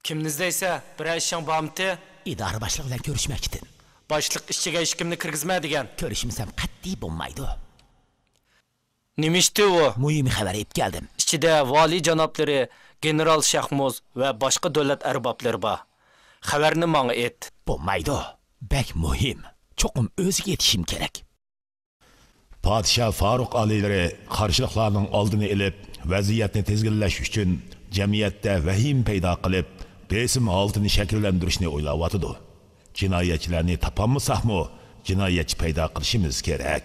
Kimni izleyse bir işin bağımtı? İdare başlığı bilen görüşmek için. Başlık işçiga hech kimni kirgizma degan. Görüşmesem qat'iy bo'lmaydi. Nima ishdi u? Muhim xabar ep geldim. Ichida vali janoblari, general Shahmoz va boshqa davlat arboblari bor. Xabarni menga et. Bo'lmaydi. Bek muhim. Cho'qim o'ziga yetishim kerak. Padişah Faruk alileri qarşılıqlarının aldını elib, vaziyatni tezginlash uchun jamiyatda vahim paydo qilib, besim holatini shakllantirishni o'ylayotdi. Jinoyatchilarni topolmasaqmi, jinoyatchi paydo qilishimiz kerak.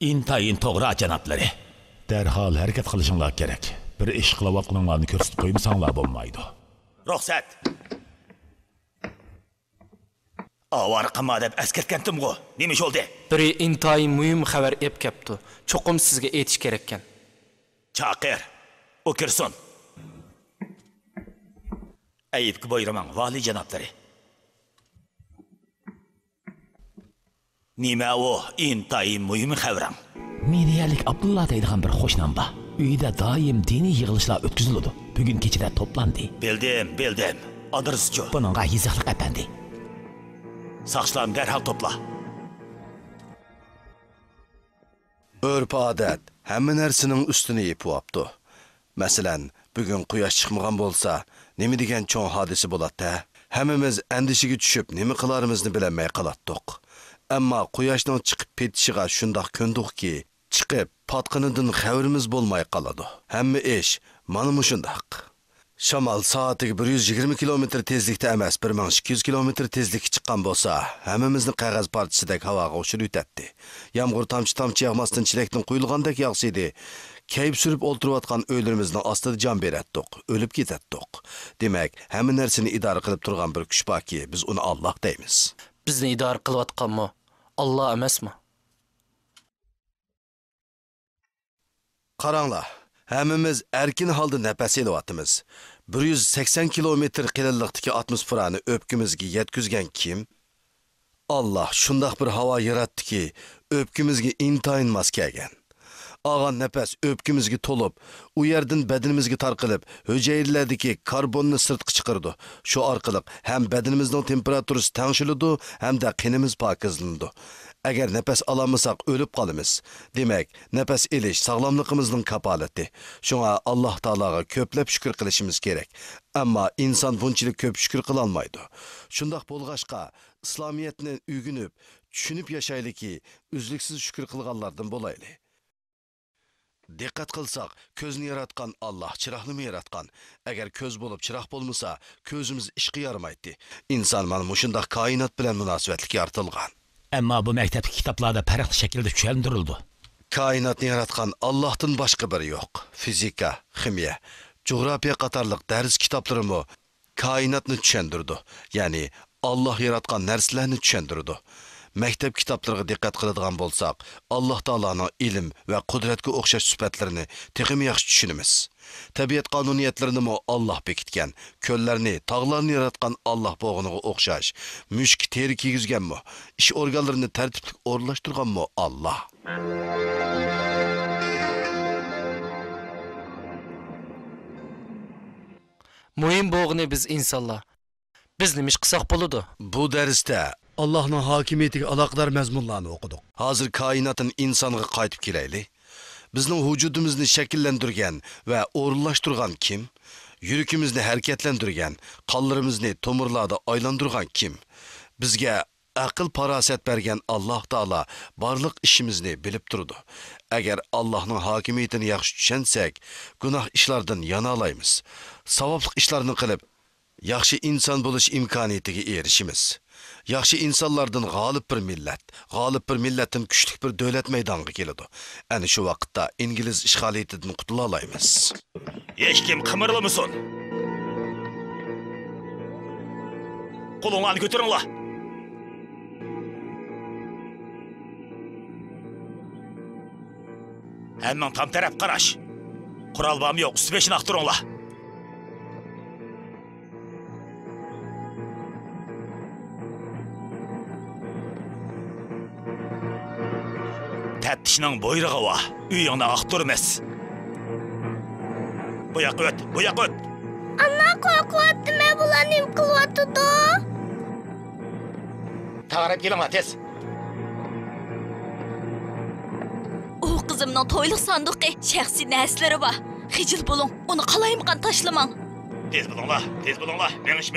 İntayin to'g'ri janoblari. Darhol harakat qilishinglar kerak. Bir ish qilayotganlarni ko'rsatib qo'ymasanglar bo'lmaydi. Ruxsat. Avarqama deb eskertgandim-ku. Nima ish oldi? Biri intayin muhim xabar ep kepti. Cho'qim sizga aytish kerak ekan. Chaqir. O kirsin. Ayıpki buyuraman, vali janoblari. Nima o intayin muhim xabaram? Miniyalik Abdullah deydigan bir qo'shnim bor. Uyda doim diniy yig'ilishlar o'tkaziladi. Bugun kechada to'plandi. Bildim. Adreschi. Buningga yiziqlik efendi. Saqchilarni derhal topla. Örp adet hamma narsaning ustini yepibdi. Masalan, bugun quyosh chiqmagan bo'lsa, nima degan cho'ng hodisa bo'ladi? Hammamiz andishiga tushib, nima qilarimizni bilmay qolatdik. Ammo quyoshning chiqib ketishiga shundoq ko'ndikki, chiqib patqinidan xabarimiz bo'lmay qoladi. Hamma ish mana shundoq. Shamol soatiga 120 kilometr tezlikda emas, 1200 kilometr tezlikka chiqqan bo'lsa, hammamizni qog'oz parchasidek havoga ushirib o'tadi. Yomg'ir tomchi yog'masdan chelakdan quyilgandek yog'saydi, kayib surib o'ltirayotgan o'ylarimizning ostida jon beratdik, o'lib ketaddik. Demak, hamma narsani idora qilib turgan bir kuch borki, biz uni Alloh deymiz. Bizni idora qilayotganmi? Alloh emasmi? Qaranglar, hammamiz erkin holda nafas olyapmiz. 180 kilometr qilinliqdagi atmosferani o'pkimizga yetkazgan kim? Alloh shundoq bir havo yaratdiki, o'pkimizga intayin mos kelgan. Ağan nefes öpkümüzge tolup, u yerden bedenimizge tarqılıp, hücreylerdeki karbonni sırtqı çıqırdı. Şu arqılıq hem bedenimizden temperatürüsü tanışılıdı, hem de qinimiz pakizlandı. Eğer nefes alamısak ölüp qalımız. Demek, nefes eliş sağlamlığımızın kapaleti. Şuna Allah Taala'ga köplep şükür qilishimiz gerek. Ama insan bunçilik köp şükür qılalmaydı. Şundaq bolğaşqa, İslamiyetini ügünüp, düşünüp yaşaylı ki, üzlüksüz şükür qılğanlardan bolaylı. Dikkat qilsak, ko'zni yaratgan Allah chiroqni yaratgan. Agar ko'z bo'lib chiroq bo'lmasa, ko'zimiz ishga yaramaydi. Inson mana mushundaq koinot bilan munosabatli yaratilgan. Ammo bu maktab kitoblarda farqli shaklda tushuntirildi. Koinotni yaratgan Allohdan boshqa biri yo'q. Fizika, ximiya, coğrafiya qatorliq dars kitoblarimi koinotni tushuntirdi. Ya'ni Allah yaratgan narsalarni tushuntirdi. Mektep kitaplarına dikkat qiladigan bo'lsak, Alloh taolaning ilm va qudratga o'xshash sifatlarini texmi yaxshi tushunamiz. Tabiat qonuniyatlarini Alloh bekitgan, ko'llarni, tog'larni yaratgan Alloh bo'g'iniga o'xshash, mushk teri kiygizganmi, ish organlarini tartibli o'rlashtirganmi Alloh. Muhim bo'g'ini biz insonlar. Biz nima ish qilsak bo'ladi? Bu darsda Allah'ın hakimiyetiga aloqador mazmunlarni o'qidik. Hozir koinotning insonga qaytib kelaylik. Bizning vujudimizni shakllantirgan va o'rinlashtirgan kim? Yuragimizni harakatlantirgan, qonlarimizni tomirlarda aylantirgan kim? Bizga aql farosat bergan Alloh taolo barliq ishimizni bilib turdi. Agar Allohning hakimiyetini yaxshi tushunsak, gunoh ishlardan yana olaymiz. Savobli ishlarni qilib, yaxshi inson bo'lish imkoniyatiga erishimiz. Yaxshi insonlardan g'olib bir millatdan kuchli bir davlat maydoniga keladi. Ana shu vaqtda ingliz ishg'oliyatidan qutula olamiz. Hech kim qimirlamasin. Qo'linglarni ko'taringlar. Hamma tam taraf qarash. Qurol bormi yo'q, usti beshin aqtiringlar. Təftişinin boyruğu var, uyuğuna aqtırmaz. Bu yoqqa öt. Ana qo'rqyapti, men bularni nima qilyapti-da? Tağırıp gelin tez. O qızımның toyluq sandıqı şəxsi nəsləri var. Xicil bulun, onu qalayımqan taşlamang. Tez bulunla. Memiş.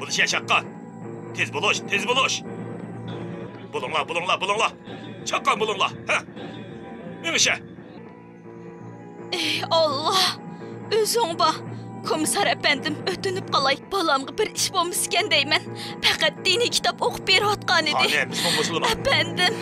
Bunu şey çaqqan. Tez buluş. Bulunla. Çaqqan bulunla. Ha? Memişe. Ey Allah, özün bax. Komissar əpəndim, ötünüb qalay. Balamğa bir iş bolmuşkən deymen. Faqat dini kitab oxub beriyotqan idi. Hadi, biz musulman. Əpəndim.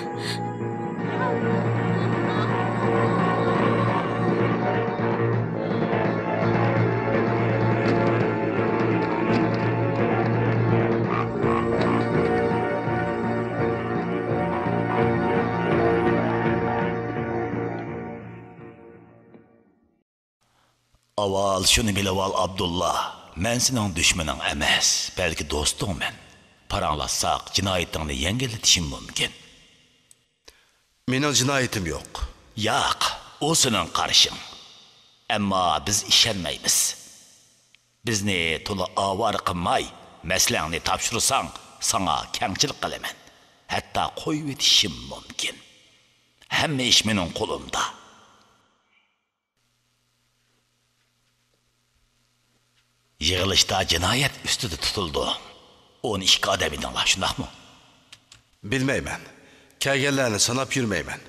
Aval şunu bilib al Abdullah. Mən senin düşmənin emas, belki dostun mən. Paranlatsaq cinayetini yengilletişim mümkün. Mening jinoyatim yo'q. Yo'q, o senin qarşın. Amma biz işenmeymiz. Bizni to'la avar qilmay, maslangni topshirsan, sana kengchilik qilaman. Hatta qo'yib etishim mumkin. Hamma ish mening qo'limda. Yığılışda cinayet üstüde tutuldu. 12 adamı dinler, şundaq mı? Bilmeymen. Kelgenlerini sanap yürmeymen.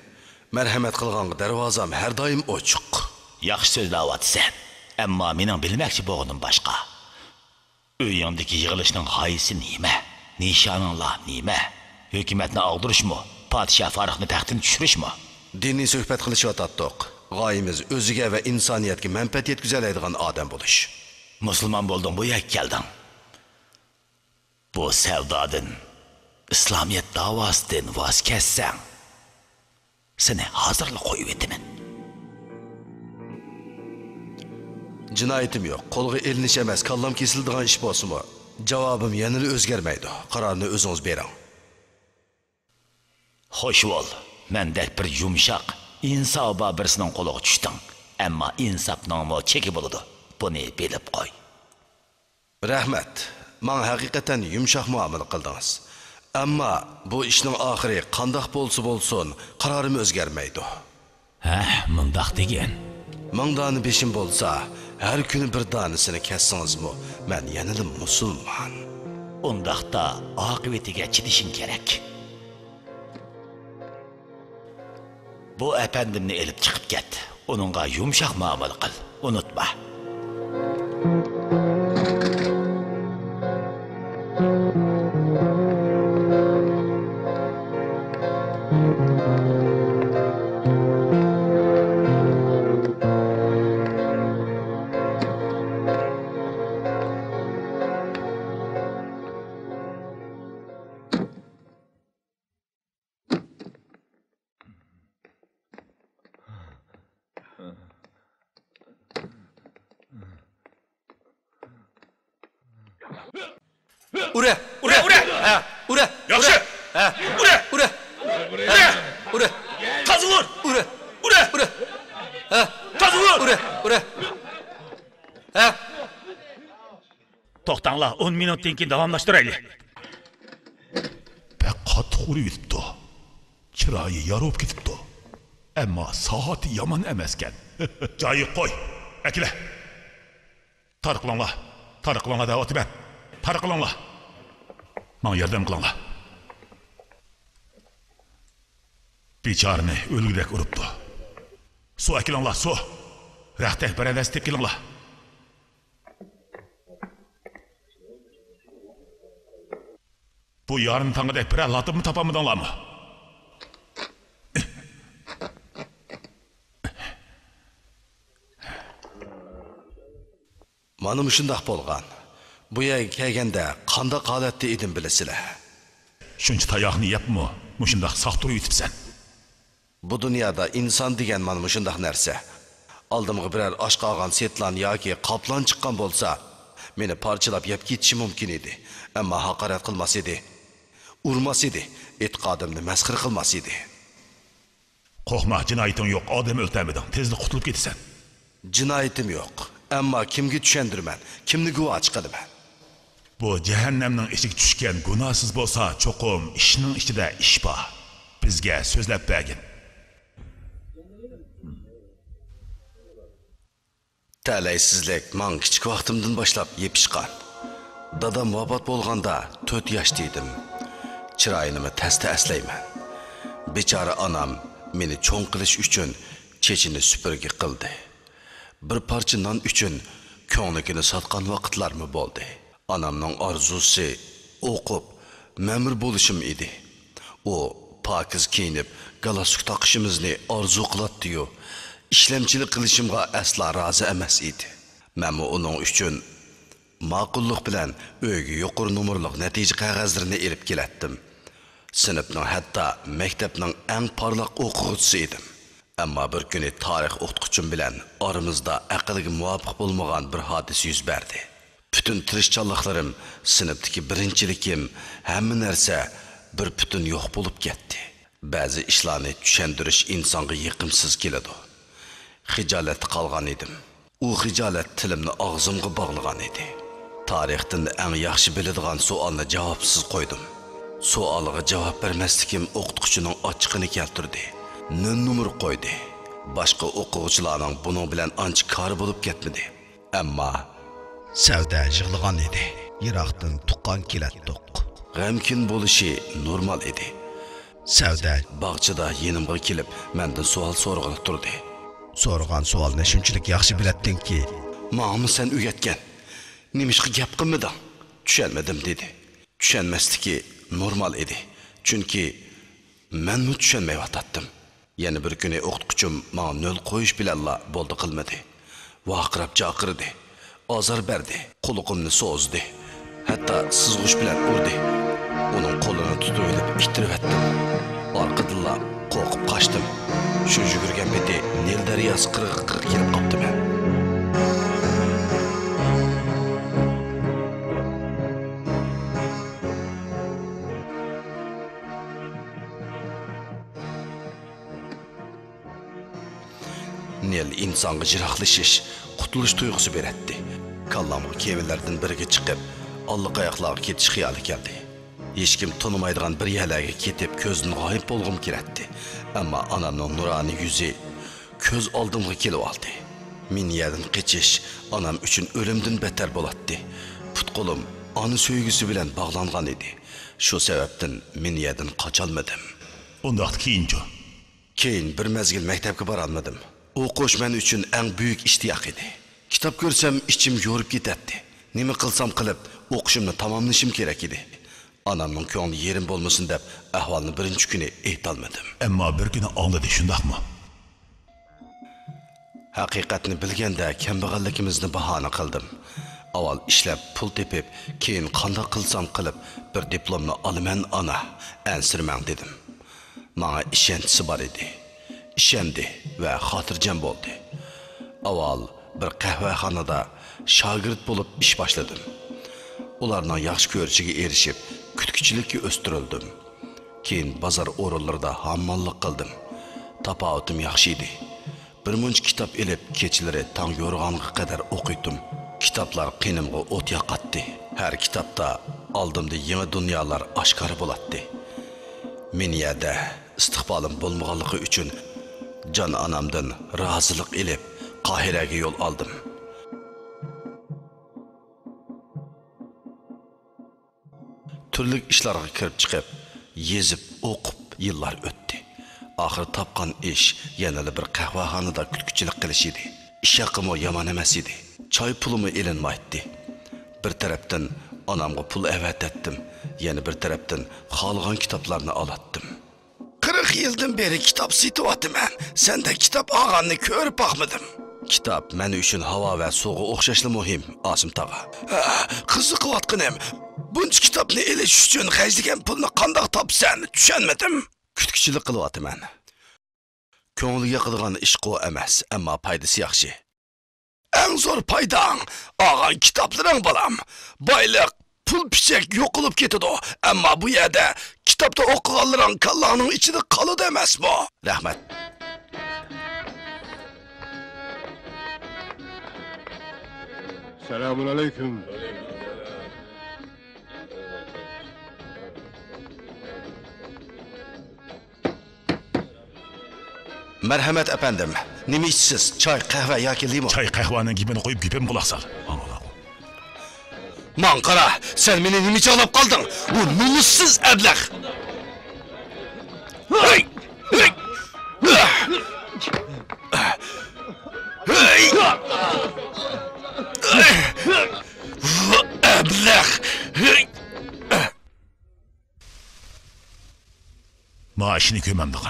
Merhamet kılganğı darvazam her daim oçuk. Yaxşı sözləvatsan. Amma mening bilməkçi boğunum başqa. Öyündəki yığılışның hayısı neyme? Nişanınla neyme? Hükümetini ağdırış mı? Padişah Farıq'ını taxtını düşürüş mü? Dini söhbət qilishyotatdiq. G'oyimiz o'ziga va insoniyatga manfaat yetkazadigan odam bo'lish. Müslüman boldun bu yak geldin. Bu sevdadın, İslamiyet davasından vaz kessen, seni hazırlı koyup etimin. Jinoyatim yo'q. Qo'lga elinish emas, kallam kesildigan ish bo'lsa-mu, javobim yanada o'zgarmaydi. Qarorni o'zingiz bering. Xo'sh ol, mendek bir yumshoq, insoba birisining qo'liga tushding. Ammo insofning mo cheki bo'ladi. Buni bilib qo'y. Rahmat. Men haqiqatan yumshoq muomala qildingiz. Ammo bu ishning oxiri qandoq bo'lsa bo'lsin, qarorim o'zgarmaydi. Ha, mundaq degan. Ming doni beshim bo'lsa, har kuni bir donisini kessingizmi, men yanada musulmon. Undaqda oqibatiga chidishing kerak. Bu efendimni elib chiqib ket. Onunğa yumshoq muomala qil. Unutma. Ure! Ha, ure! Yaxşı! Ha, Ure! ure! Kazılır! Ure! Ha, Kazılır! ure! Ha, To'xtanglar, 10 minutdan keyin davomlashtiraylik. Pek qattiq urib yutibdi. Chiroyi yorib ketibdi. Ammo soati yomon emaskan. Joyi qo'y. Akila. Tarqilinglar da'votiman. Tarqilinglar. Menga yordam qilinglar. Bechorani o'lgudek uribdi. Suv akilinglar, suv. Raqtaq baradas tep kelinglar. Bu yarın tangıdek bir latıp mı tapamadınlar mı? Mana shundoq bo'lgan. Bu yerga kelganda qanday holatda edim bilasizlar. Shuncha tayoqni yeyapmi? Mushundaq saq turib yutibsan. Bu dunyoda inson degan mana shundoq narsa. Oldimga biror osh qolgan setlan yoki qoplon chiqqan bo'lsa, meni parchalab yeb ketishi mumkin edi. Ammo haqorat qilmas edi. Urmas edi. E'tiqodimni masxir qilmas edi. Qo'rqma, jinoyating yo'q, odam o'ltirmeding. Tezlik qutulib ketasan. Jinoyatim yo'q. Ammo kimga tushundirman, kimni guvoh chiqaman? Bu cehennemning içi düşken günahsız bolsa çokum işinin içinde iş var. Bizge sözlep bergin. Talaysizlik man kichik vaqtimdan boshlab yepishqan. Dadam vafot bo'lganda 4 yoshda edim. Chiroyini tasda aslayman. Bechora onam meni cho'ng qilish uchun chechini supurgi qildi. Bir parcha non uchun ko'ngligini sotgan vaqtlarmi bo'ldi. Onamning orzusi o'qib, ma'mur bo'lishim edi. U pokiz kiyinib, galostuk taqishimizni orzu qiladi-yu, ishlamchilik qilishimga asla rozi emas edi. Men uning uchun ma'qullik bilan uyga yuqori nomerlik natija qog'ozlarini elib kelatdim. Sinfning hatto maktabning eng parlaq o'quvchisi edim. Ammo bir kuni tarix o'qituvchim bilan oramizda aqlga muvofiq bo'lmagan bir hodisa yuz berdi. Bütün tirishchanliklarim, sinfdagi birinchilikim, hamma narsa bir bütün yo'q bo'lib ketdi. Ba'zi ishlarni tushuntirish insonga yiqimsiz keladi. Xijolat qolgan edim. U xijolat tilimni og'zimga bog'lagan edi. Tarixdan eng yaxshi biladigan savolni javobsiz qo'ydim. Savolga javob bermaslikim o'qituvchining ochiqini keltirdi. Numr qo'ydi. Boshqa o'quvchilarning buning bilan ancha kori bo'lib ketmadi. Ammo savda yig'ilgan edi. Yiroqdan tuqqan kelatdiq. G'amkin bo'lishi normal edi. Savda bog'chada yenimga kelib, mendan savol so'rag'ilib turdi. So'ragan savolni shunchalik yaxshi biladingki, "Ma'mi sen uyatgan. Nimishqa gap qilmading?" Tushunmadim dedi. Tushunmasligi normal edi. Chunki men tushunmayotdim. Yana bir kuni o'qituvchim menga nol qo'yish bilanla bo'ldi qilmadi. Vaqirab chaqirdi. Azar berdi. Qo'liqimni so'zdi. Hatto sizg'ish bilan urdi. Uning qo'lini tutib olib ittirib etdim. Orqadilla qo'rqib qochdim. Shu yugurgan beti Nil daryosi qirg'iqqa kelib qopti men. Nil insonga jiroqlashish, qutulish tuyg'usi beradi. Kallamga kevinlardan biriga chiqib, allaqayoqlarga ketish xiyoli keldi. Hech kim tonimaydigan bir yerlarga ketib, ko'zdan g'oyib bo'lg'im kelardi. Ammo onamning nuroniy yuzi ko'z oldimga kelib oldi. Men yerdan qochish onam uchun o'limdan betar bo'ladi. Put-qo'lim ona so'ygisi bilan bog'langan edi. Shu sababdan men yerdan qocholmadim. Undaq keyinchi. Keyin bir mezgil maktabga bora olmadim. O'qish men uchun eng buyuk ishtiyoq edi. Kitob ko'rsam ichim yo'rib ketadi. Nima qilsam qilib o'qishimni tamomlashim kerak edi. Onamning ko'ngli yerim bo'lmasin deb ahvolni birinchi kuni aytolmadim. Ammo bir kuni angladi, shundaqmi? Haqiqatni bilganda kambag'alligimizni bahona qildim. Avval ishlab pul tepib, keyin qanday qilsam qilib bir diplomni olaman ona, ansirmang dedim. Menga ishonchisi bor edi. Ishondi va xotirjam bo'ldi. Avval bir qahvaxonada shogird bo'lib ish boshladim. Ularning yaxshi ko'rishiga erishib, kutkichilikka o'stirildim. Keyin bozor o'rinlarida hammollik qildim. Tapovutim yaxshi edi. Bir muncha kitob elib, kechalari tong yo'rg'onga qadar o'qiydim. Kitoblar qinimga o't yoqatdi. Har kitobda oldimda yangi dunyolar oshkor bo'ladi. Men yerda istiqbolim bo'lmaganligi uchun jon onamdan rozilik elib, Qohiraga yo'l oldim. Turli ishlarga kirib chiqib, yezib, o'qib yillar o'tdi. Oxir topgan ish yana bir qahvaxonada kutkichilik qilish edi. Ish haqim yomon emas edi. Choy pulimi elinmaydi. Bir tarafdan onamga pul avatdim, yana bir tarafdan xohlagan kitoblarni olatdim. 40 yildan beri kitob sotib Senda kitob olganni ko'rib boqmadim. Kitob men uchun havo va suvga o'xshashli muhim, Osim tog'a. Qiziqayotganim, buncha kitobni elish uchun qazdigan pulni qanday topsan, tushunmadim. Kutkichilik qilyapman. Ko'ngliga qilgan ish qo'y emas, ammo foydasi yaxshi. Eng zo'r foydang olgan kitoblaring bolam. Boylik, pul pichak yo'qolib ketadi, ammo bu yerda kitobda o'qiganlaring kallaning ichida qoladi emasmi? Rahmat. Selamun aleyküm. Merhamet efendim. Nima içsiz? Çay, kahve yoki limon? Çay qahvaning gibini qo'yib gipim quloq sol. Man qara, sen meni nima chalab qolding? Bu numussiz ablah. Hey! Hey! Hey! Ablah. Maaşını kömemdiğin.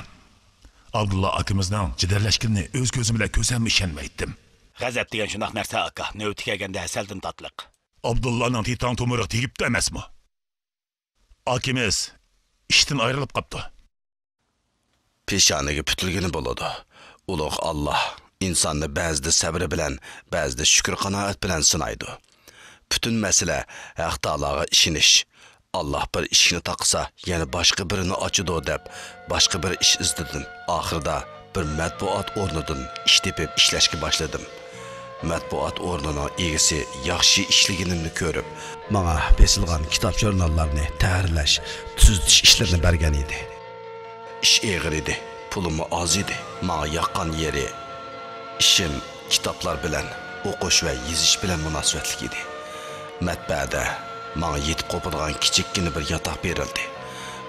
Abdullah akimizning jidarlashganini o'z ko'zim bilan ko'zimga ishonmaydim. G'azab degan shunaq narsa aka, navbati kelganda asaldan tatliq. Abdullahning titan tomiri tegibdi emasmi? Akimiz ishdan ayrilib qopti. Peshoniga putilgani bo'ladi. Ulug' Alloh insonni ba'zida sabri bilan, ba'zida shukr-qanoat bilan sinaydi. Bütün masala Haq Taologa ishonish. Allah bir ishni taqsa, yana boshqa birini ochidi deb, boshqa bir ish izladim. Oxirida bir matbuot o'rnidan ish tepib ishlashga boshladim. Matbuot o'rnining egasi yaxshi ishliginimni ko'rib, menga besilgan kitob jurnallarni tayyorlash, tuzitish ishlarini bergan edi. Ish og'ir edi, pulim oz edi. Menga yoqqan yeri ishim kitoblar bilan, o'qish va yozish bilan munosabatli edi. Matbaada menga yetib qopadigan kichikkina bir yotoq berildi.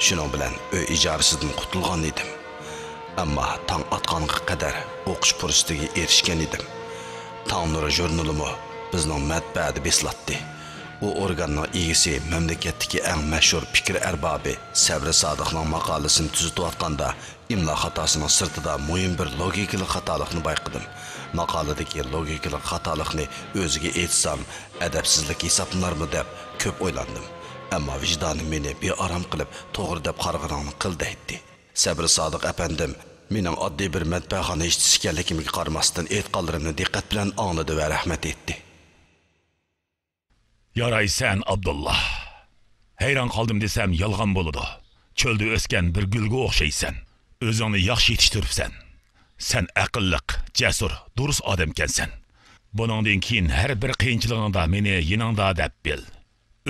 Shuning bilan uy ijorasidan qutulgan edim. Ammo tong otqanga qadar o'qish fursatiga erishgan edim. Tong nuri jurnalimi bizning matbaada beslatdi. U organning egasi mamlakatdagi eng mashhur fikr arbobi Sabri Sodiqning maqolasini tuzatayotganda imlo xatosining sirtida muhim bir logikalik xatolikni bayqadim. Maqoladagi logikalik xatolikni o'ziga aytsam adabsizlik hisoblanarmi deb ko'p o'ylandim. Ammo vijdonim meni bearam qilib, to'g'ri deb qarg'aningni qildi aytdi. Sabri Sodiq apandim mening oddiy bir matbaaxona ishchisi ekanligimga qaramasdan aytganlarimni diqqat bilan angladi va rahmat etdi. Yaraysan Abdullah. Hayron qoldim desam yolg'on bo'ladi. Cho'lda o'sgan bir gulga o'xshaysan. O'zingni yaxshi yetishtiribsan. Sen aqlliq, jasur, durust odamkansan. Buningdan keyin har bir qiyinchiligingda meni yoningda deb bil.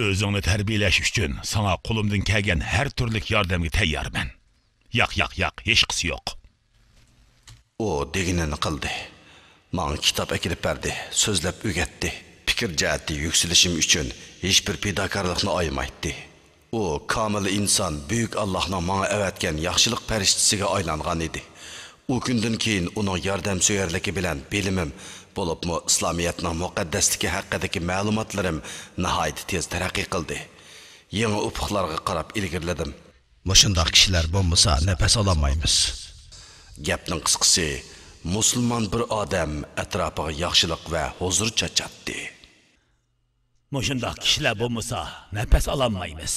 O'zingni tarbiyalash uchun sana qo'limdan kelgan har turli yordamga tayyorman. Yo'q, hech qisi yo'q. O deganini qildi. Menga kitob akilib berdi, so'zlab o'rgatdi. Fikr jihati yukselishim uchun hech bir fidokorlikni aymaydi. O komil inson buyuk Allohning menga avatgan yaxshilik farishtasiga aylangan edi. O kundan keyin uning yordamsevarligi bilan bilimim bo'libmi islomiyatning muqaddasligi haqidagi ma'lumotlarim nihoyat tez taraqqiy qildi. Yangi ufuqlarga qarab ilgirladim. Mushundaq kishilar bo'lmasa nafas ololmaymiz. Gapning qisqasi, musulmon bir odam atrofiga yaxshilik va huzur chachatdi. Mushundaq kishilar bo'lmasa nafas ololmaymiz.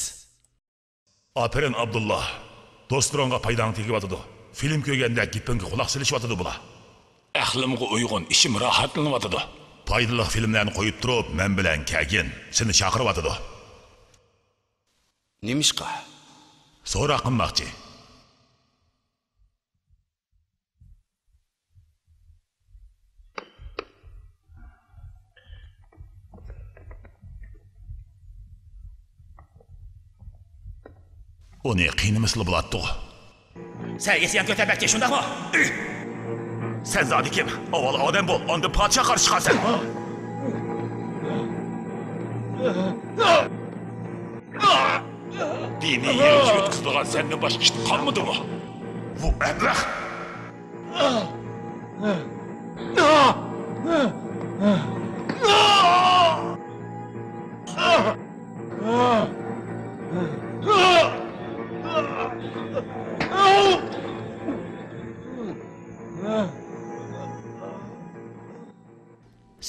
Aferin Abdullah. Dostlarga foydang tegibotidi. Film ko'rganda gipinga quloq solishyotidi bular. Aqlimga uyg'un ishim rohatlanyotidi. Foydali filmlarni qo'yib turib, men bilan kelgin. Seni chaqiryotidi. Nimishqa? So'roq qilmoqchi. Uni qiynimizli bo'ladi. Sen yesyan ko'tabakka shundaqmi? Sen zodi kim? Avval odam bo'l, onda podshoh qarshi chiqasan. Diniy yerish o'tkazdigan sendan boshqa ish qolmadimi? Bu ablah.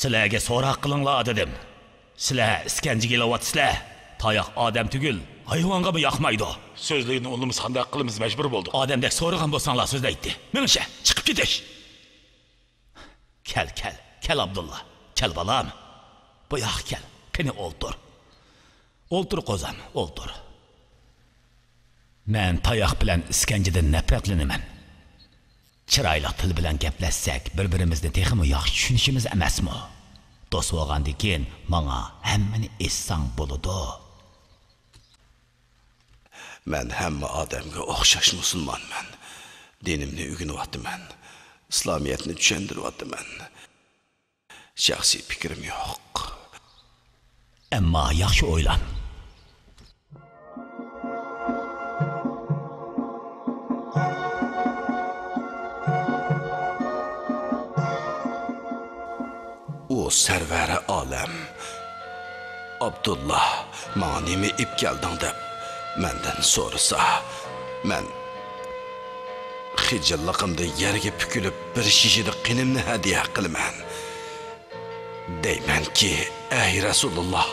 Sizlarga so'roq qilinglar dedim. Sizlar iskanjiga kelyapsizlar. Tayoq odam tugul, hayvonga mı yoqmaydi? So'zligini o'limiz qanday qilimiz majbur bo'ldik. Odamdek so'ragan bo'lsanglar so'zlaydi. Menimcha chiqib ketish. Kel Abdullah. Kel balam. Bu yoqqa kel. Qani o'ltir. O'ltir qo'zam, o'ltir. Men tayoq bilan iskanjidan nafratlanaman. Chiroyli til bilan gaplashsak, bir-birimizni texmi yaxshi tushunishimiz emasmi? Dost bo'lgandan keyin menga hammani essang bo'ladi. Men hamma odamga o'xshash musulmonman. Dinimni o'rganyapman. İslamiyetni tushuntiryapman. Shaxsiy fikrim yo'q. Ammo yaxshi o'ylan. O serveri alem Abdullah manimi ip geldin deb menden sorusa men hicilliqimda yerga pükülüp bir şişidi qinimni hadiya qilman. Deyman ki ey Resulullah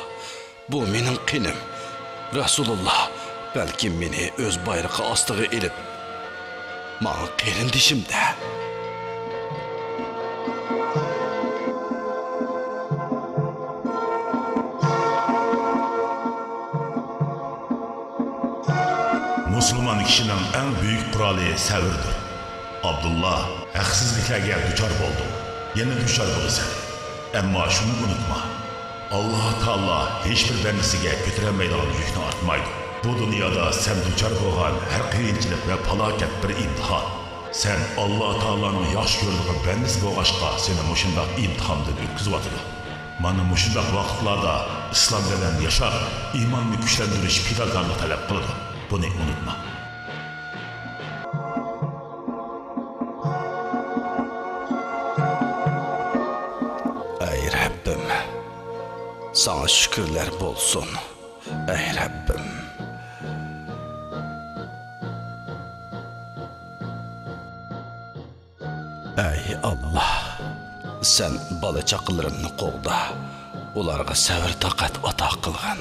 bu mening qinim. Resulullah belki meni öz bayrog'i ostiga ilib manga qerindishimda. Müslüman kişinin en büyük kuralı səvirdir. Abdullah, haksızlıklarga duçar oldu. Yine duçar bolasan. Ama şunu unutma. Allah Taala hiçbir bendisiga götüremeydiğin yükünü artmaydı. Bu dünyada sen duçar bolğan her qiyinchilik ve falaket bir imtihan. Sen Allah Taala'nın yaxşı gördüğü bendisi bolğaşqa seni muşundaq imtihandan ötküzüvatıdı. Mana muşundaq vaqtlarda İslam bilen yaşar, imanını güçlendiriş fidakarlık talep kılıdı. Bunu unutma. Ey Rabbim, sana şükürler bolsun. Ey Rabbim. Ey Allah, sen bala çaqılarımni qo'g'da, ularga sabr taqat ato qilgin.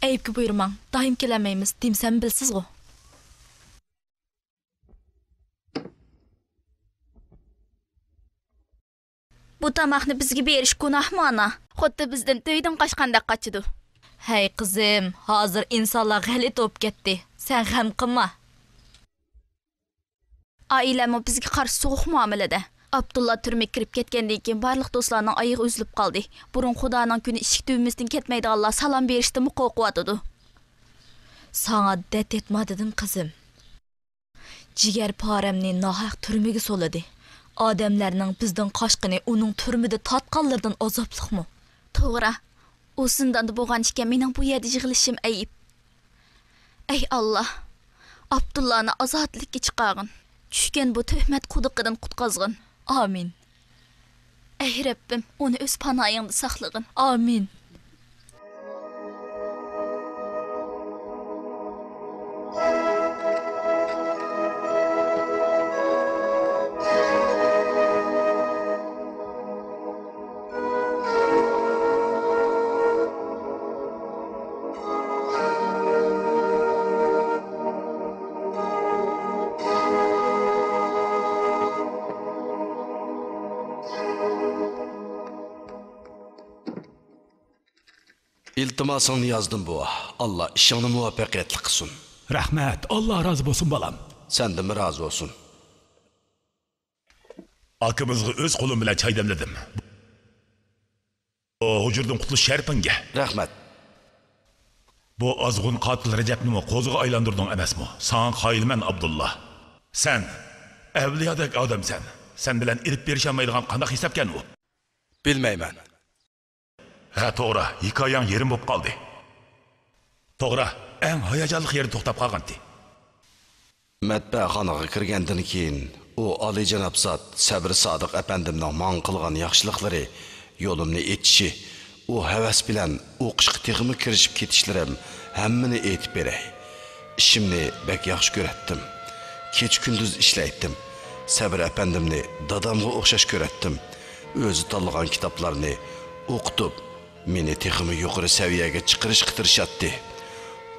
Ayıpki buyurmang, daim kelemeymiz, demsem bilsiz go. Bu tamaqni bizga berish gunohmi ana? Xuddi bizdan to'ydan qochgandek qochidi. Hey qizim, hozir insonlar g'alit bo'lib ketdi. Sen g'am qilma. Oilami bizga qarshi so'q muomalada. Abdullah türmeye kirib ketgandan keyin barliq do'stlarning oyog'i uzilib qoldi. Burun Xudoning kuni eshik tubimizdan ketmaydiganlar salom berishdimi qo'rqyotidi. Sana det etmadim qizim. Jigar paramni nohaq turmaga soladi. Odamlarning bizdan qochqini uning turmida tatqanlardan azobliqmi? To'g'ri. U zindonda bo'lgan ekan mening bu yerda yig'ilishim ayib. Ey Allah, Abdullahni ozodlikka chiqargin. Tushgan bu tuhmat quduqidan qutqazgin. Amin. Ey Rabbim, onu öz panoyingda saqlagin. Amin. İltimasını yazdım bu. Allah işini muvaffaqiyatli qilsin. Rahmet, Allah razı olsun balam. Sen de mi razı olsun? Akımızı öz kolum bilen çay demledim. O hücurdun kutlu şerpinge. Rahmet. Bu azgın katil Recep'ni qo'ziga aylandırdın emasmi? Sana qayilmen Abdullah. Sen evliyadek adam sen. Sen bilen ilip berişemaydigan qandaq hesapken bu? Bilmeymen. Ha to'g'ri, hikoyang yerim bo'lib qoldi. To'g'ri, eng hayajonli yeri to'xtab qolgandi. Matbaaxonaga kirgandan keyin u oliyjanob zot Sabr Sodiq apandimning man qilgan yaxshiliklari, yo'limni etishi, u havas bilan o'qishga teg'imi kirishib ketishlarim hammani aytib beray. Ishimni bek yaxshi ko'ratdim. Kech kunduz ishlaydim. Sabr apandimni dadamga o'xshash ko'ratdim. O'zi tanlagan kitoblarni o'qitib meni texmi yuqori seviyaga chiqarishga tirishadi.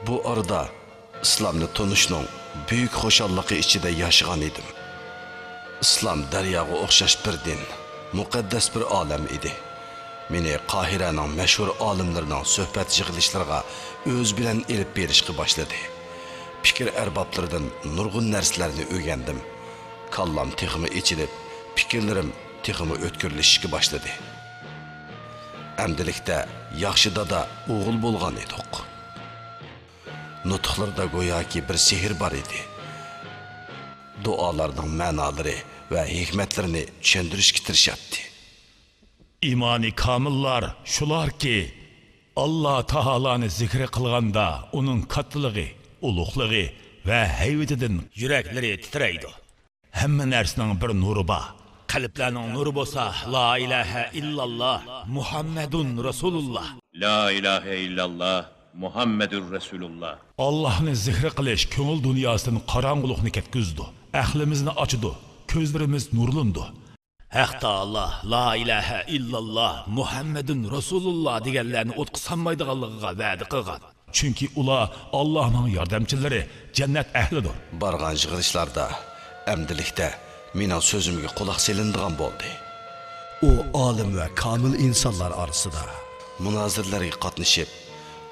Bu arada islomni tunishning buyuk xushalliqi ichida yashagan edim. Islom daryoga o'xshash bir din, muqaddas bir olam edi. Meni Qohiraning mashhur olimlarining suhbat yig'ilishlariga o'z bilan elib berishga boshladi. fikir erbaplarından nurgun nerslerini öğrendim. Kallam teximi içilip, fikirlerim teximi ötkürleşişki başladı. Әмділікте яқшыда да оғыл болған едік. Nutuqlarda go'yoki bir sehr бар edi. Dualarning ma'nolari va hikmatlarini tushuntirishga tirishadi. İmani kamillar şular ki Allah Taala'nı zikri qilganda onun katlılığı, uluqlığı ve heybetinden yürekleri titreydi. Hamma narsaning bir nuri bor. Qalblarning nuri bo'lsa, la ilaha illallah Muhammedun Rasulullah. La ilahe illallah Muhammedur Resulullah. Allah'ını zikri qilish ko'ngil dunyosidan qorong'ulikni ketkizdi. Aqlimizni ochdi, ko'zlarimiz nurlandi. Haq Taala la ilaha illallah Muhammedun Rasulullah deganlarni o'tqa sanmaydiganligiga va'da qilgan. Chunki ular Allohning yordamchilari, jannat ahlidir. Bargan yig'ilishlarda, әмділікте mening so'zimga quloq selindigan bo'ldi. O olim va komil insonlar orasida munozirlarga qatnashib,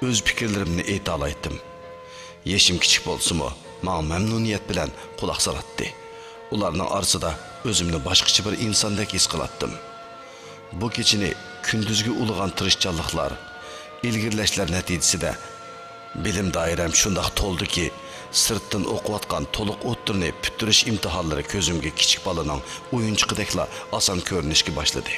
o'z fikrlarimni ayta olaydim. Yeshim kichik bo'lsa-mu, men mamnuniyat bilan quloq solatdi. Ularning orasida o'zimni boshqacha bir insondek his qilatdim. Bu kechini kunduzgi ulg'an tirishchanliklar, ilgirlashlar natijasida bilim doiram shundoq to'ldiki, sirtdan o'qiyotgan to'liq o'ttirni püttirish imtihonlari ko'zimga kichik bolaning o'yinchiqidekla oson ko'rinishga boshladi.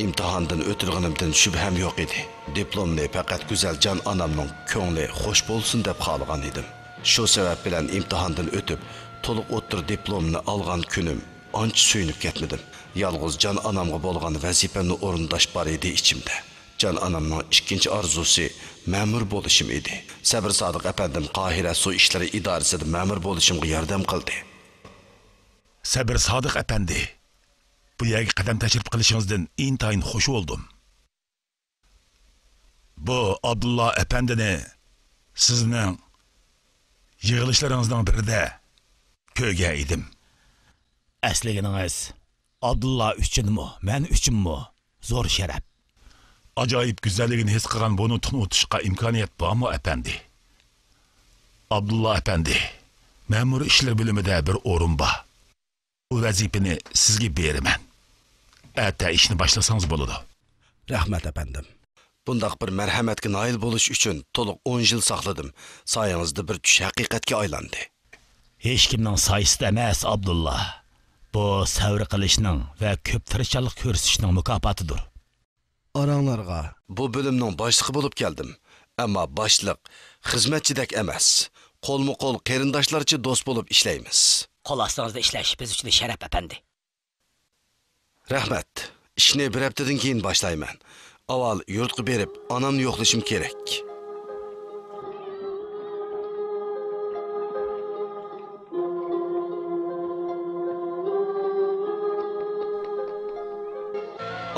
İmtihandan o'tirganimdan shubham yo'q edi. Diplomni faqat go'zal jon onamning ko'ngli xush bo'lsin deb xohlagan edim. Shu sabab bilan imtihondan o'tib, to'liq o'ttir diplomni olgan kunim ancha suyunib ketmadim. Yolg'iz jon onamga bo'lgan vazifamni o'rindash bor edi ichimda. Jon onamning ikkinchi orzusi ma'mur bo'lishim edi. Sabr Sodiq apandim Qohira suv ishlari idorasida ma'mur bo'lishimga yordam qildi. Sabr Sodiq apandi, bu yerga qadam tashrif qilishingizdan intayin xush bo'ldim. Bu Abdullah apandini sizning yig'ilishlaringizdan birida ko'rgan edim. Asligingiz Abdullah uchunmi, men uchunmi zo'r sharaf. Acayip güzelliğini his qilgan buni tunutishga imkoniyat bormi apandi? Abdullah apandi, ma'mur ishlar bo'limida bir o'rin bor. Bu vazifani sizga beraman. Erta ishni boshlasangiz bo'ladi. Rahmat apandim. Bundaq bir marhamatga nail bo'lish uchun to'liq 10 yil saqladim. Sayingizda bir tush haqiqatga aylandi. Hech kimning sayisi emas Abdullah. Bu savr qilishning va ko'p tirishchilik ko'rsatishning mukofotidir. Aranglarga bu bölümning boshlig'i bo'lib keldim. Ammo boshliq xizmatchidek emas. Qo'lma-qo'l qarindoshlarcha do'st bo'lib ishlaymiz. Qo'l ostingizda ishlash biz uchun sharaf apandi. Rahmat. Ishni bir haftadan keyin boshlayman. Avval yurtga berib, onamni yo'qlashim kerak.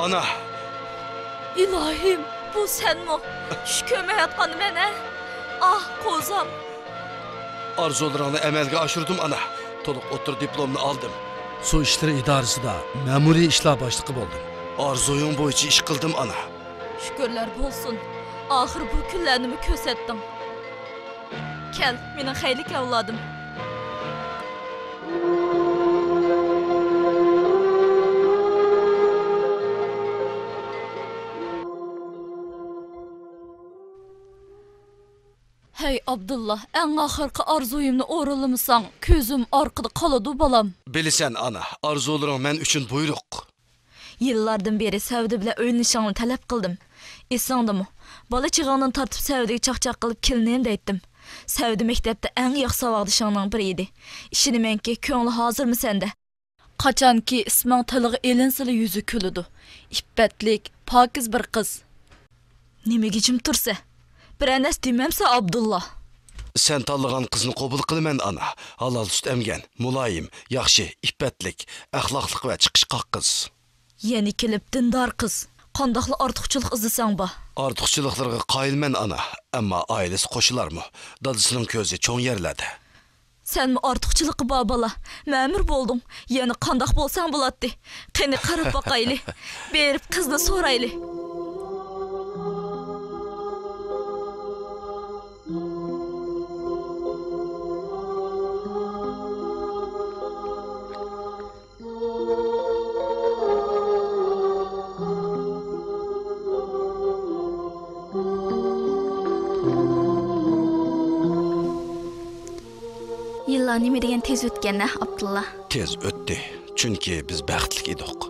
Ana İlahim, bu sen mi? Şu kömeğe yatkanı mene. Ah, kozam. Arzularını emelge aşırdım ana. To'liq o'tir diplomni aldım. Su işleri idarasida ma'muriy ishlar boshlig'i bo'ldim. Arzuyum bo'yicha ish qildim ana. Şükürler bolsun. Ahir bu kunlarni ko'rsatding. Kel, mening xeylik avladim. Hey Abdullah, en ahırkı arzuyumni o'ralamasan, ko'zim orqada qoladi balam. Bilsen ana, arzularing men uchun buyruq. Yıllardan beri Savdi bilan o'ynashingni talab qildim. Esingdimi? Bola chig'ingdan tortib Savdiga chaqchaq qilib kelinem deydim. Savdi maktabda eng yaxshi savodishingning biri edi. Ishonamanki, ko'ngli hozirmi senda? Qachonki isming tiliga elinsila yuzi kuladi. İffetlik, pokiz bir qiz. Nimaga jim tursa? Biranas dememse Abdullah. Sen tanlagan qizni qabul qilaman ana. Halal süt emgen, mulayim, yaxshi, iffetlik, axloqliq va chiqishqoq qiz. Yeni kelib dindor qiz. Qandoqli ortiqchilik izlasang ba? Ortiqchiliklarga qoyilman ana, ammo oilasi qo'shilarmi? Dadasining ko'zi cho'ng yerlarda. Sen mi ortiqchilik ba bola? Ma'mur bo'lding. Yana qandoq bo'lsang bo'ladi. Qani qarab boqayli. Berib qizni so'rayli. nima degan tez o'tgan-a, Abdulla? Tez o'tdi. Chunki biz baxtli edik.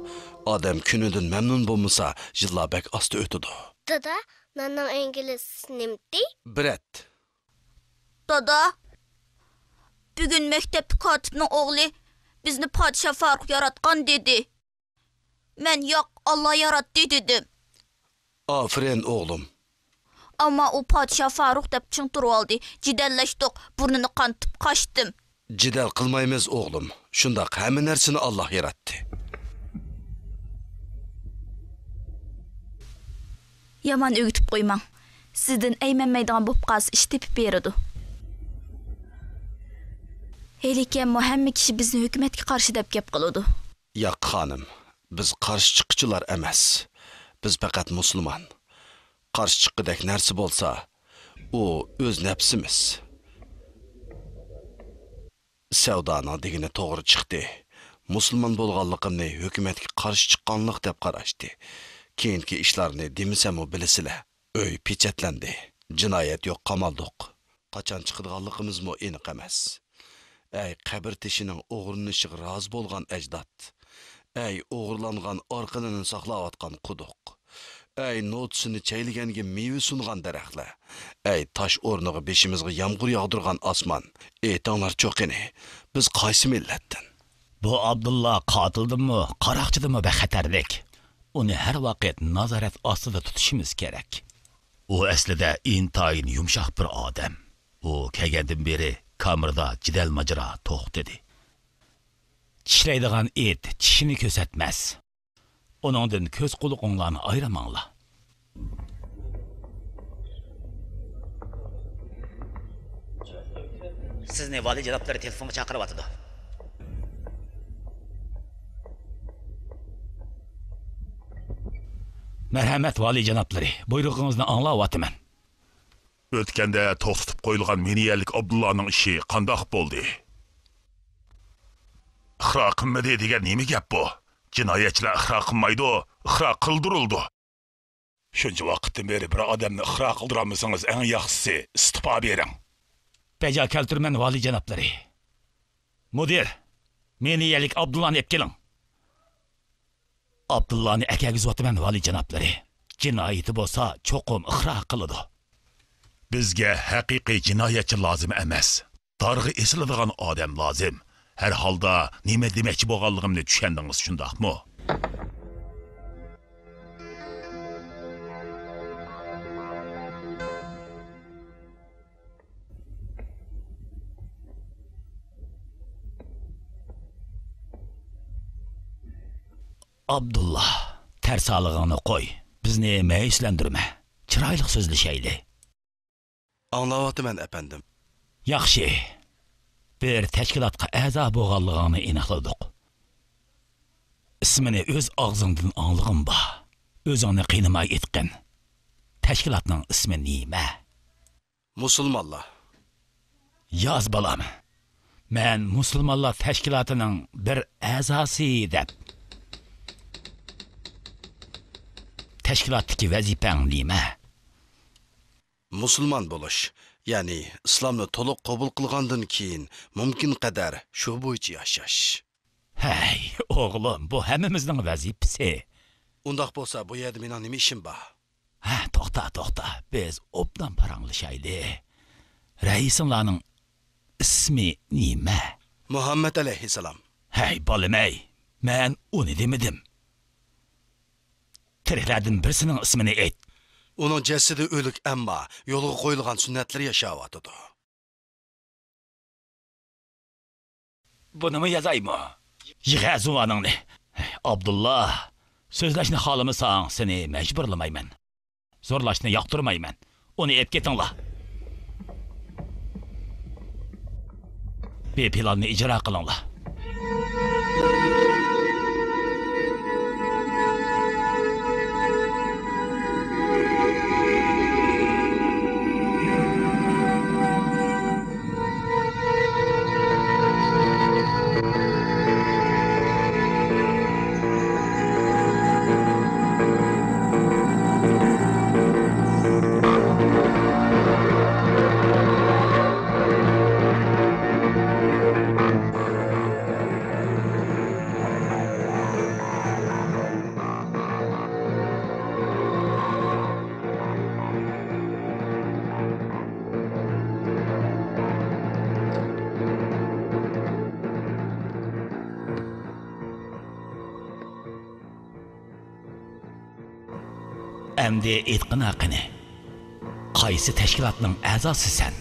Odam kunidan mamnun bo'lmasa, yillar bak asta o'tadi. Dada, nanang İngiliz nimdi? Bret. Dada, bugun maktabda kotibning o'g'li bizni podshoh Farruh yaratgan dedi. Men yo'q, Alloh yaratdi dedim. Aferin oğlum. Ammo u podshoh Farruh deb ching turib oldi. Jidallashdik, burnini qantib qochdim. Jidal qilmaymiz oğlum. Shundaq hamma narsani Alloh yaratdi. Yaman o'gitib qo'ymang. Sizdan aymanmaydigan bo'lib qolsa ish tepib beradi. Lekin hamma kishi bizni hukumatga qarshi deb gap qiladi. Yo'q xonim, biz qarshi chiquvchilar emas. Biz faqat musulmon. Qarshi chiqqidek narsa bo'lsa, u o'z nafsimiz. Savdoning degini to'g'ri chiqdi. Musulmon bo'lganligimni hukumatga qarshi chiqqanlik deb qarashdi. Keyingi ishlarni demisam u bilisizlar. Uy pechatlandi. Jinoyat yo'q, qamaldiq. Qachon chiqadiganligimizmi aniq emas. Ey qabr teshining o'g'rinishiga rozi bo'lgan ajdod. Ey o'g'irlangan orqanini saqlayotgan quduq. Ey notsini chaylaganga meva sungan daraxtlar. Ey tosh o'rniga beshimizga yomg'ir yog'dirgan osmon. Aytanglar cho'qini. Biz qaysi millatdan? Bu Abdullah qotildimi, qaroqchidimi bexatarlik. Uni har vaqt nazorat ostida tutishimiz kerak. U aslida intayin yumshoq bir odam. U kelgandan beri kamerada jidal majra to'xtadi. Tishlaydigan it tishini ko'rsatmas. Onundan ko'z quloqinglarni ayramanglar. Sizni vali janoblari telefonga chaqiryapti. Merhamet vali janoblari, buyrug'ingizni anglayapman. O'tganda to'xtatib qo'yilgan Meniyalik Abdullahning ishi qandoq bo'ldi? Ixro qilmadi degan nima gap bu? Jinoyatchilar ixro qilmaydi, ixro qildirildi. Shuncha vaqtdan beri bir odamni ixro qildirolmasangiz eng yaxshisi istifa bering. Beja keltirman vali janoblari. Mudir, Meniyalik Abdullahni olib keling. Abdullahni akagizyotiman vali janoblari. Jinoyati bo'lsa cho'qim ixro qiladi. Bizga haqiqiy jinoyatchi lozim emas. Darg'i esiladigan odam lozim. Her halda nima demoqchi bo'lganligimni tushundingiz, shundaqmi? Abdullah, tersalig'ini qo'y. Bizni meyislendirme. Chiroyli so'zlashayli. Anlayapman efendim. Yaxshi. Bir tashkilotga a'zo bo'lganligini aniqladik. Ismini o'z og'zingdan anlig'im bor. O'zingni qiynamay aytqin. Tashkilotning ismi nima? Musulmonlar. Yoz balam. Men musulmonlar tashkilotining bir a'zosi deb. Tashkilotdagi vazifang nima? Musulmon bo'lish, ya'ni islomni to'liq qabul qilgandan keyin mumkin qadar shu bo'yicha yashash. Hey, o'g'lim, bu hammamizning vazifasi. Undaq bo'lsa, bu yerda mening nima ishim bor? Ha, to'xta. Biz obdan paranglashayli. Raisinglarning ismi nima? Muhammad alayhissalom. Hey, bolamay. Men uni demadim. Tiriklardan birisining ismini ayt. Onun jasadi o'lik, ammo yo'lga qo'yilgan sunnatlar yashayotdi. Bunimi yazaymi? Yig'azuvaningni. Abdullah, so'zlashni xohlamasang seni majburlamayman. Zo'rlashni yoqtirmayman. Uni olib ketinglar. Beplanni ijro qilinglar. Әмді етқін ақыны. Qaysı təşkilatның əzası sən?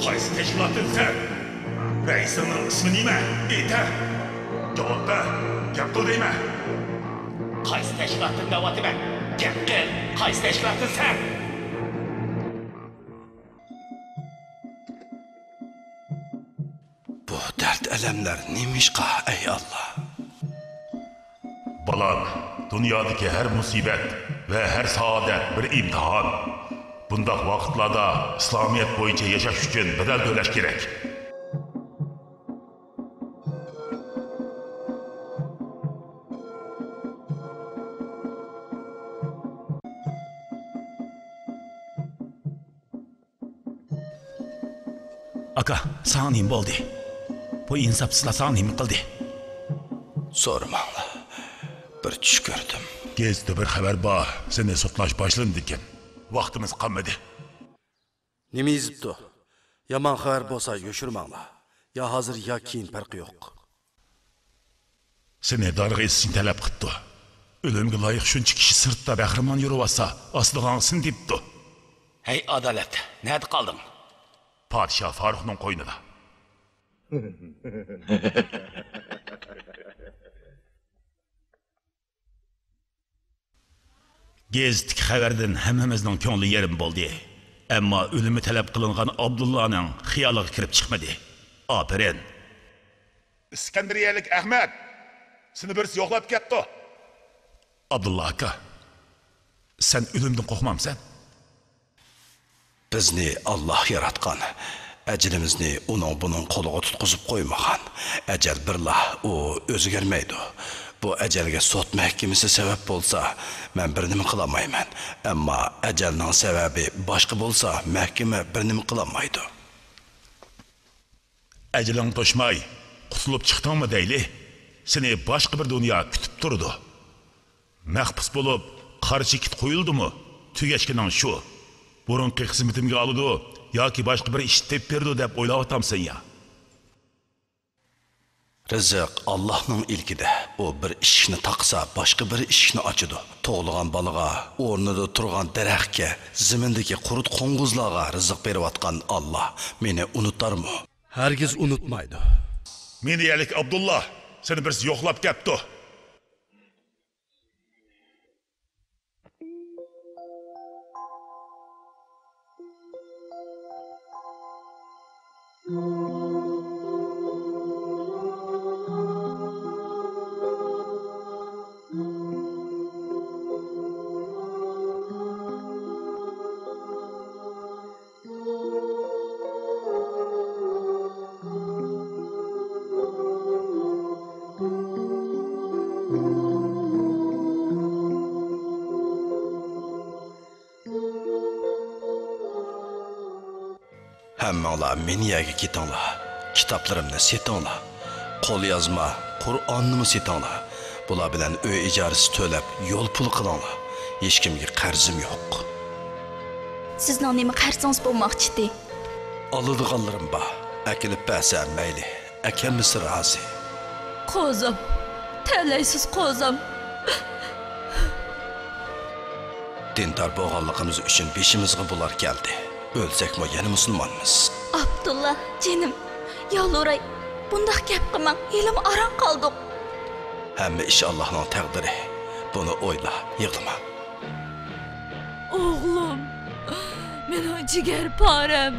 Qaysı təşkilatın sən? Rəisinin ismi nimə? Yeter. Cavab ver. Gap qıl deymə. Qaysı təşkilatın davatı mən? Gəp qıl. Qaysı təşkilatın sən? Bu dert elemler neymişqa ey Allah? Balam, dünyadaki her musibet ve her saadet bir imtihan. Bundaq vaqtlarda İslamiyet boyunca yaşaş üçün bedel ödeş gerek. Aka, sana neyim oldu? Bu insapsızla sana neyim qıldı? Sormağla. Bir tuş gördüm. Gezdi bir haber bağ, seni sotlaş başlandı diken. Vaktimiz kalmadı. Nemi izipti? Yaman haber bolsa yoşurmağla. Ya hazır ya keyin farkı yok. Seni dargı etsin talep kıttı. Ölümge layık şunçı kişi sırtta bəxriman yürüvasa, aslıgansın deyipti. Hey adalet, nerede kaldın? Padişah Faruk'un koynuna. Gezdik xəbərdən həmmimizin köngli yerim boldu. Amma ölümü tələb qılınğan Abdullah'ın xiyalığı kirib çıxmadı. Aferin. İskenderiyelik Ahmet, seni birisi yoxlab ketdi. Abdullah aka, sen ölümden qorxmamsan? Bizni Allah yaratqan, əcilimizni onun bunun qoluğa tutquzub qoymağan. Əcəl birlah, o özgərməydi. Bu əcəlgə sot məhkəməsi səbəb bolsa, mən birini qılamayman. Amma əcəlinin səbəbi başqa bolsa, məhkəmə birini qılamaydı. Əcəlin toşmay, qutulub çıxdın mı deyli? Seni başqa bir dünya kütüb durdu. Məhbus bulub, qarşı kit qoyuldu mu? Tügeşkinin şu. Burunqi xizmetimge alıdı, ya ki başqa bir iş tep berdi deb oylab atamsın ya. Rızıq Allah'ın ilkide. O bir işini taqsa, başqa bir işini açıdı. Toğluğan balığa, ornida turgan dərəxkə, zimindeki qurut qoңğuzlarga rızıq berib atqan Allah meni unutar mı? Hergiz unutmaydı. Meni yelik Abdullah, seni birisi yoxlab kepti. Həmmala meni yerge ketingla, kitaplarımni setingla, qol yazma, Qur'onnimi setingla. Bular bilan uy ijarasi to'lab, yo'l pul qilingla. Hech kimga qarzim yo'q. Sizning nima qarzingiz bo'lmoqchi? Aladiganlarim bor. Akilib bersa mayli. Akamiz rozi. Qo'zim, talaysiz qo'zim. Dindar bo'lganligimiz uchun beshimizga bular keldi. Ölsəkmi yana musulmonmiz. Abdullah, canım, yalvaray, bundaq gap qilmang, elim aran qoldik. Hamma ish Allohning taqdiri. Buni o'yla, yig'lama. Oğlum, mening jigar param.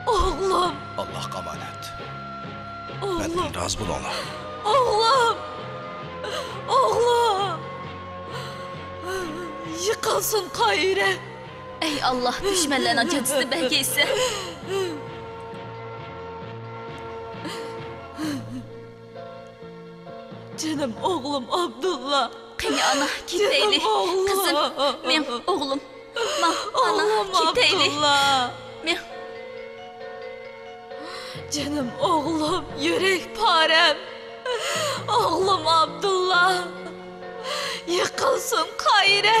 Oğlum. Allah qamanat. Oğlum. Məndən razı bulunlar. Oğlum. Oğlum. Yıkılsın kayre. Ey Allah, düşmanların acısı belgesi. Canım oğlum Abdullah. Kıyı ana gideyli. Kızım, men oğlum. Ana gideyli. Men. Canım oğlum, yürek parem. Oğlum Abdullah. Yıkılsın Kayre.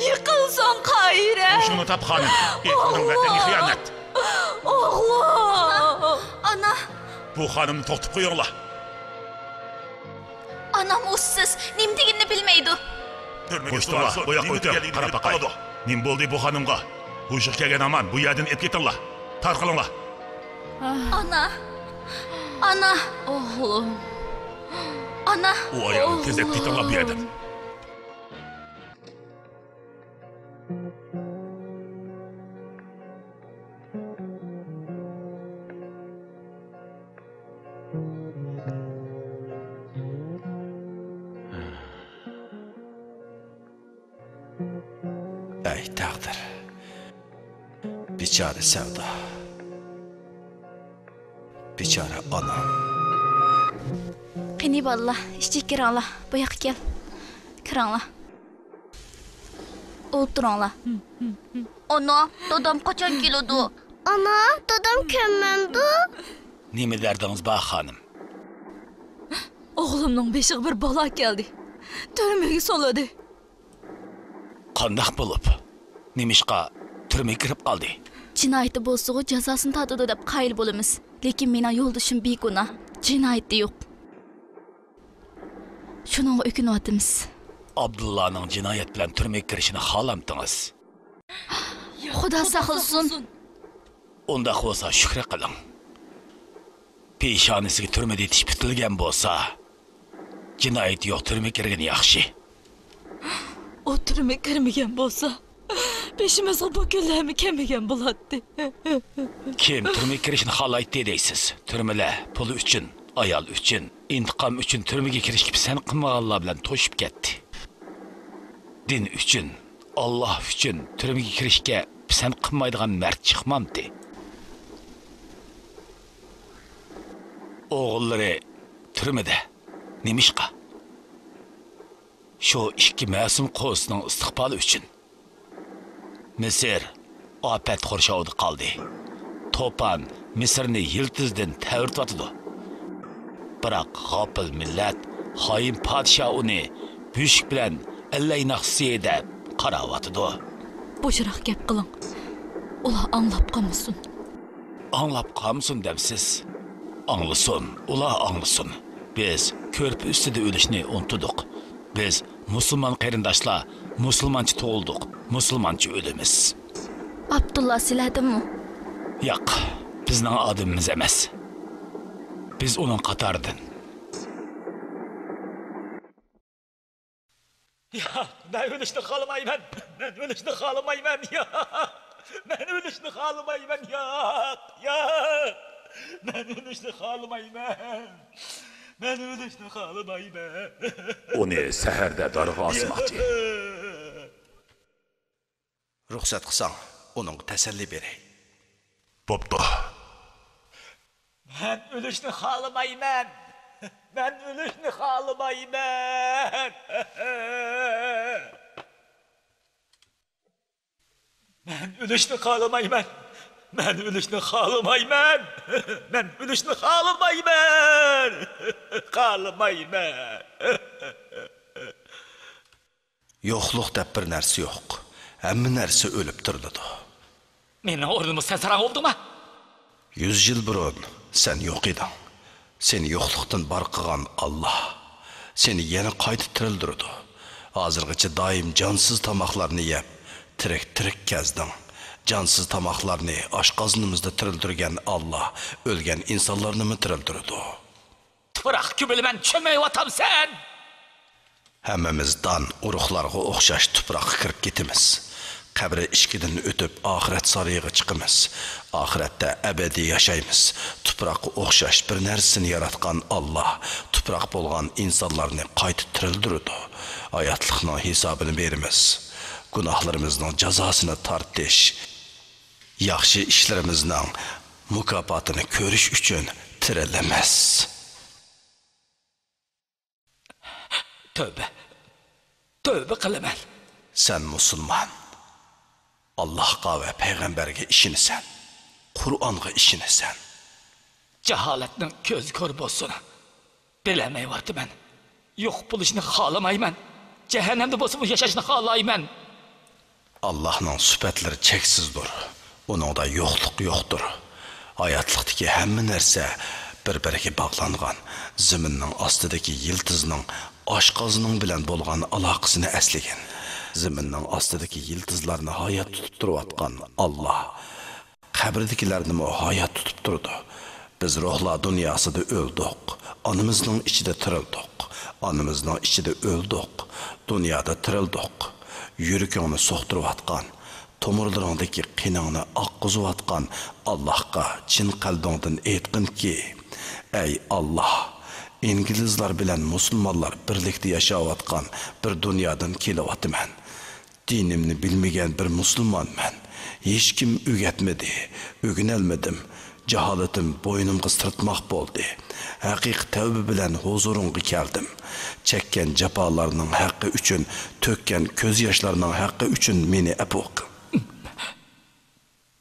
Yıkılsın Kayre. Şunu tap hanım. Bunun vatani hıyanet. Oğlum. Ana. Bu hanımni to'xtatib qo'yinglar. Anam ussiz. Nimdigini bilmeydi. Qo'shtinglar, bu yoqqa o'ting, qarab baqay. Nim bo'ldi bu xonimga? Hushi kelgan aman, bu yerdan ep ketinglar. Tarqalinglar. Ana. Ana. Oğlum. Ana. U ayolni tezak ketinglar bu yerdan. Ey taqdir. Bichara Sevda. Bichara anam. Qani balla, ishga kiranglar. Bu yoqqa kel. Kiranglar. O'tiringlar. Ana, dadam qachon keladi? Ana, dadam kelmemdi. Nima dardingiz bor xonim? O'g'limning beshiga bir balo keldi. Turmaga soladi. Qandoq bo'lib? Nimishqa turmaga kirib qoldi? Jinoyati bo'lsa-ku jazosini tatadi deb qayil bo'lamiz. Lekin mening yo'ldoshim beguna. Jinoyati yo'q. Shuning o'kinyapmiz. Abdullahning jinoyat bilan turmaga kirishini xohlamdingiz. Xudo saqlasin. Unda bo'lsa shukr qiling. Peshonasiga turmada yetish bitilgan bo'lsa, jinoyat yo'q, turmaga kirgan yaxshi. O turmaga kirmagan bo'lsa, beshimizga bu kunlarmi kelmagan bo'ladi. Kim turmaga kirishni xohlaydi deysiz? Turmalar puli uchun, ayol uchun, intiqom uchun turmaga kirishga pisand qilmaganlar bilan to'shib ketdi. Din uchun, Alloh uchun turmaga kirishga pisand qilmaydigan mard chiqmamdi. O'g'illari turmada nimishqa? Shu ikki ma'sum qo'sning istiqboli uchun. Misr ofat qurshovida qoldi. To'pon Misrni yiltizdan tavirtotdi. Biroq g'ofil millat, xoin podsho uni bushk bilan allaynoqsida qaravotdi. Bo'shroq gap qiling. Ular anglab qolmasin. Anglab qolmasin debsiz. Anglasın, ular anglasın. Biz körpü üstüde ölüşni unuttuk. Biz Müslüman qarindoshlar, musulmoncha tug'ildik, musulmoncha o'lamiz. Abdullah siladimi? Yo'q, bizning odamimiz emas. Biz uning qatoridan. Ya, ben ölüşni xohlamayman. Ben ölüşni xohlamayman. Ya. Ben ölüşni xohlamayman. Ya. Ya. Ben ölüşni xohlamayman. Ben ölüşni xohlamayman. Uni saharda darg'a osmoqchi. Ruxsat qilsang, uning tasalli beray. Bo'pti. Ben ölüşni xohlamayman. Ben ölüşni xohlamayman. Ben ölüşni xohlamayman. Ben ölüşni xohlamayman. Ben ölüşni xohlamayman. Xohlamayman. Yo'qluq deb bir narsa yo'q. Hamma narsa o'lib turiladi. Mening o'rnimga sen sarang oldingmi? 100 yil burun sen yo'q eding. Seni yo'qlikdan bar qilgan Alloh seni yana qayta tirildirdi. Hozirgacha doim jonsiz tomoqlarni yeb, tirik kazding. Cansız tamaklarını aşqazınımızda tirildirgen Allah ölgen insanlarını mı tirildirdi? Bırak kübülü ben çömeyvatam sen! Hemmemizden uruqlarga oxşaş tuprağa kirip gitimiz. Qəbri işkidin ötüp ahiret sarıyığı çıkımız. Ahirette ebedi yaşayımız. Tuprağa oxşaş bir nersini yaratkan Allah tupraq bolğan insanlarını qayta tirildirdi. Hayatlıqның hesabını verimiz. Günahlarımızın cezasını tartış. Yaxşı işlerimizden mükafotini ko'rish uchun tirilemez. Tövbe qilaman. Sen musulman. Allah'a ve peygamberge işinisən. Kur'an'a işinisən. Cehaletning ko'z ko'r bo'lsin. Bilamay vardı ben. Yo'q bo'lishni xohlamayman. cehennemde bosmuş yaşashni xohlayman. Allah'ның sübetleri cheksizdir. Uningda yo'qlik yo'qdir. Hayotlikdagi hamma narsa bir-biriga bog'langan. Zaminning ostidagi yıldızning oshqozining bilan bo'lgan aloqasini eslagan. Zaminning ostidagi yıldızlarni hayot tutib turayotgan Allah qabrdagilarni hayot tutib turdi. Biz ruhlar dünyasida o'ldik. Onamizning ichida tirildik. Onamizning ichida o'ldik. Dunyoda tirildik. Yürükünü soxturuyatqan, tomirlaringdagi qiningni oqqizayotgan Allohga chin qalbingdan aytqin ki, ey Allah, İngilizlar bilan musulmonlar birlikda yashayotgan bir dunyodan kelyapman. Dinimni bilmagan bir musulmonman. Hech kim o'rgatmadi, o'rganolmadim. Jaholatim bo'ynimga sirtmoq bo'ldi. Haqiqiy tavba bilan huzuringga keldim. Chekkan jafolarning haqqi uchun, to'kkan ko'z yoshlarining haqqi uchun meni afv qil.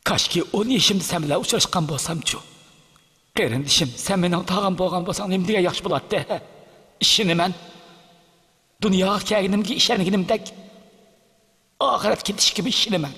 Kaşki 10 yaşımda sen bilan uchrashgan bo'lsam-chu. Qarindishim, sen mening tog'am bo'lgan bo'lsang, nimga yaxshi bo'ladi? Ishini men dunyoga kelganimga ishonganimdek oxiratga ketishga ishinaman.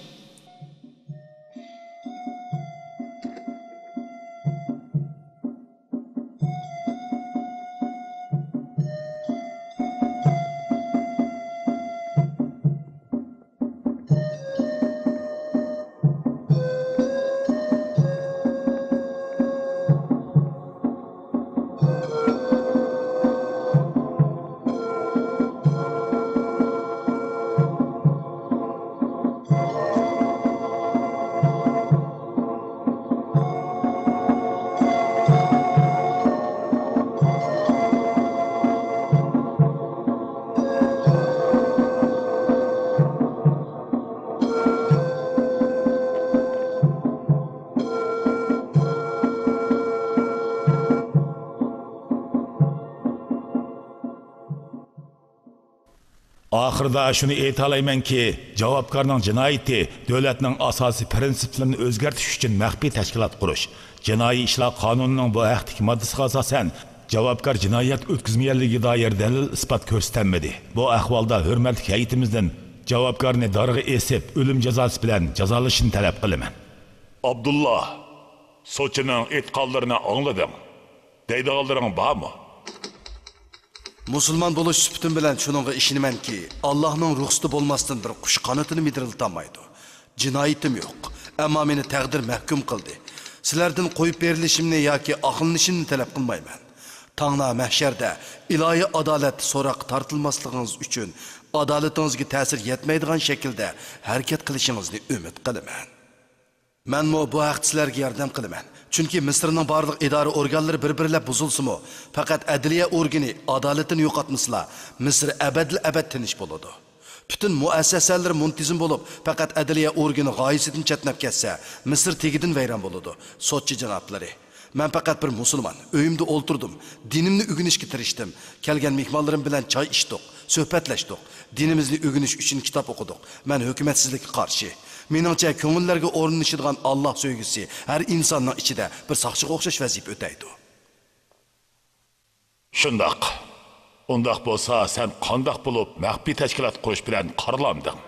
Ahırda şunu aytalaymanki, javobgarning jinoyati davlatning asosiy prinsiplarini o'zgartirish uchun maxfiy tashkilot qurish. Jinoiy ishlar qonunining bu haqdagi moddasiga asosan javobgar jinoyat o'tkazmaganligiga doir dalil isbot ko'rsatilmadi. Bu ahvolda hurmatli hayitimizdan javobgarni darg'a esib, o'lim jazosi bilan jazolashni talab qilaman. Abdullah, sochining e'tiqodlarini angladim. Deydiganlaring bormi? Musulmon bo'lish sübtim bilan shuningga ishonamanki, Allohning ruxsati bo'lmasdan bir qush qanotini midirilolmaydi. Jinoyatim yo'q, ammo meni taqdir mahkum qildi. Sizlardan qo'yib berilishimni yoki aqlinishimni talab qilmayman. Tangna mahsharda ilohiy adolat so'roq tortilmasligingiz uchun adolatingizga ta'sir yetmaydigan shaklda harakat qilishingizni umid qilaman. Men bu haqda sizlarga yordam qilaman. Chunki Misrning barliq idora organlari bir-birlab buzilsa-mu, faqat adliya organi adolatini yo'qotmasa, Misr abad tinch bo'ladi. Bütün muassasalar muntizim bo'lib, faqat adliya organi g'oyasidan chatnab ketsa, Misr tegidan vayron bo'ladi. Sotchi janoblari, men faqat bir musulmon, uyimda o'ltirdim, dinimni o'rganishga tirishdim. Kelgan mehmonlarim bilan choy ichdik, suhbatlashdik, dinimizni o'rganish uchun kitob o'qidik. Men hukumatsizlikka qarshi meningcha ko'ngillarga o'rnashadigan Alloh sevgisi har insonning ichida bir soqchiga o'xshash vazifa o'taydi. Shundoq. Undaq bo'lsa, sen qandoq bo'lib maxfiy tashkilot qurish bilan qaralanding?